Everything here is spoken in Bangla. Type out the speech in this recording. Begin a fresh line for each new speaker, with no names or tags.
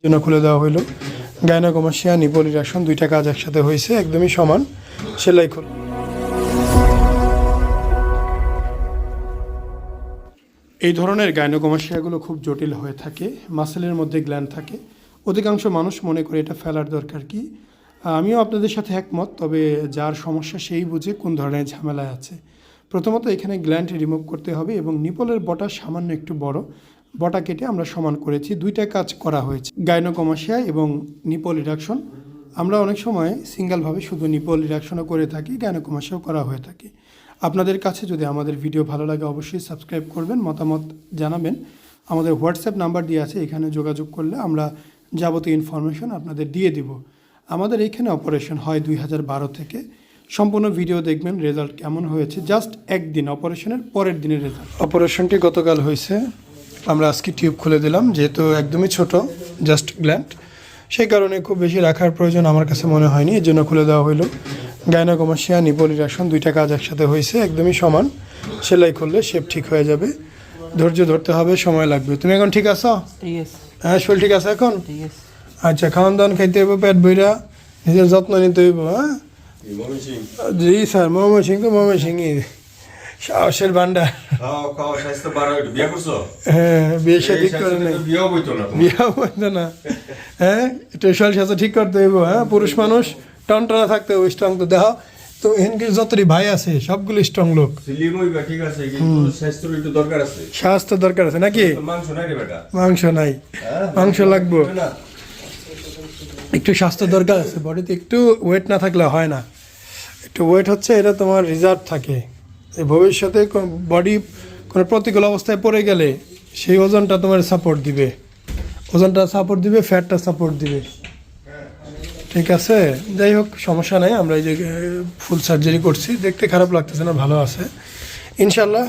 জন্য খুলে দেওয়া হলো। গাইনোকমাস্টিয়া নিপল ইরেকশন দুইটা কাজ একসাথে হয়েছে, একদমই সমান। সেলাই খোল। এই ধরনের গাইনোকমাস্টিয়াগুলো খুব জটিল হয়ে থাকে, মাসেলের মধ্যে গ্ল্যান্ড থাকে। অধিকাংশ মানুষ মনে করে এটা ফেলার দরকার কি। আমিও আপনাদের সাথে একমত, তবে যার সমস্যা সেই বুঝে কোন ধরনের ঝামেলায় আছে। প্রথমত এখানে গ্ল্যান্ড রিমুভ করতে হবে এবং নিপলের বটা সামান্য একটু বড়, বটা কেটে আমরা সমান করেছি। দুইটা কাজ করা হয়েছে, গাইনোকমাস্টিয়া এবং নিপল ইরেকশন। আমরা অনেক সময় সিঙ্গেলভাবে শুধু নিপল ইরেকশনও করে থাকি, গাইনোকমাস্টিয়াও করা হয়ে থাকে। আপনাদের কাছে যদি আমাদের ভিডিও ভালো লাগে অবশ্যই সাবস্ক্রাইব করবেন, মতামত জানাবেন। আমাদের হোয়াটসঅ্যাপ নাম্বার দিয়ে আছে, এখানে যোগাযোগ করলে আমরা যাবতীয় ইনফরমেশন আপনাদের দিয়ে দিব। আমাদের এইখানে অপারেশন হয় 2012 থেকে। সম্পূর্ণ ভিডিও দেখবেন রেজাল্ট কেমন হয়েছে, জাস্ট একদিন অপারেশনের পরের দিনের রেজাল্ট। অপারেশনটি গতকাল হয়েছে, আমরা আজকে টিউব খুলে দিলাম, যেহেতু একদমই ছোট জাস্ট গ্ল্যান্ড, সেই কারণে খুব বেশি রাখার প্রয়োজন আমার কাছে মনে হয়নি, এর জন্য খুলে দেওয়া হলো। গাইনোকমাস্টিয়া নিপল ইরেকশন দুইটা কাজ একসাথে হয়েছে, একদমই সমান। সেলাই করলে শেপ ঠিক হয়ে যাবে, ধৈর্য ধরতে হবে, সময় লাগবে। তুমি এখন ঠিক আছো? হ্যাঁ, শরীর ঠিক আছে এখন? আচ্ছা, খাওয়ান দাওয়ান খাইতে হইব, পেট বইরা, নিজের যত্ন নিতে হইব। হ্যাঁ জি স্যার, ময়মনসিংহ তো ময়মনসিংহই সাহসের ভান্ডার। হ্যাঁ, বিয়ে শাদী করে নাই, বিয়াও বইতো না। হ্যাঁ, একটু শরীর স্বাস্থ্য ঠিক করতে হইব। হ্যাঁ, পুরুষ মানুষ টনটনা থাকতে হবে, স্ট্রং তো দেহ। তো এখানকার যতটি ভাই আছে সবগুলো স্ট্রং লোক। স্বাস্থ্য দরকার আছে নাকি? মাংস নাই, মাংস লাগবো। একটু স্বাস্থ্য দরকার আছে, বডিতে একটু ওয়েট না থাকলে হয় না। একটু ওয়েট হচ্ছে এটা তোমার রিজার্ভ থাকে, ভবিষ্যতে বডি কোনো প্রতিকূল অবস্থায় পড়ে গেলে সেই ওজনটা তোমার সাপোর্ট দিবে, ওজনটা সাপোর্ট দিবে, ফ্যাটটা সাপোর্ট দিবে। ঠিক আছে, যাই হোক সমস্যা নেই। আমরা এই যে ফুল সার্জারি করছি, দেখতে খারাপ লাগতেছে না, ভালো আছে ইনশাল্লাহ।